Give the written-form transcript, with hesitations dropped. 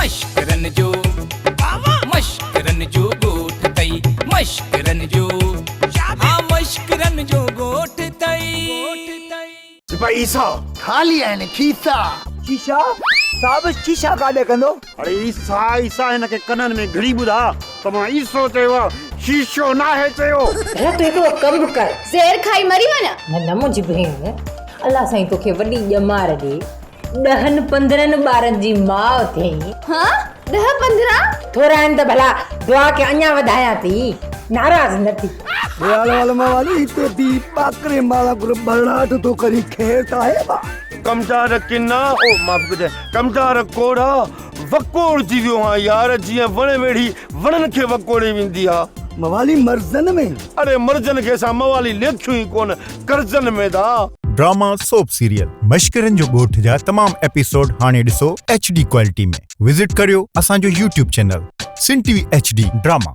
मश्करन जो गोठ तई मश्करन जो हाँ मश्करन जो गोठ तई सिपाही ईसा खा लिया है खीसा शीशा साहब शीशा काॾे कंदो अरे ईसा ईसा हिनखे कननि में घड़ी ॿुधा त मां ईसो चयो शीशो न आहे चयो अरे तू हिकिड़ो कमु कर ज़हर खाई मरी वञा न मुंहिंजी भेण अल्लाह साईं तोखे वॾी ॼमार ॾे 10-15 ॿारनि जी माउ थियई हाँ 10-15 थोरा आहिनि त भला दुआ खे अञा वधायां थी नाराज़ न थी वाल वाली तो दी पाकरे माला गुर बरनाट तो करी खेता है बा कमचार किन्ना ओ माफ़ कजे कमचार कोड़ा वकोड़ थी वियो हा यार जीअं वण वेड़ी वणनि खे वकोड़े वेंदी आहे मवाली मर्जन में अरे मर्जन खे असां मवाली लेखियूं ई कोन कर्जन में दा ड्रामा सोप सीरियल मश्करन जो गोठ जा तमाम एपिसोड हाणे ॾिसो HD क्वालिटी में विजिट करियो असांजो YouTube चैनल सिन TV HD ड्रामा।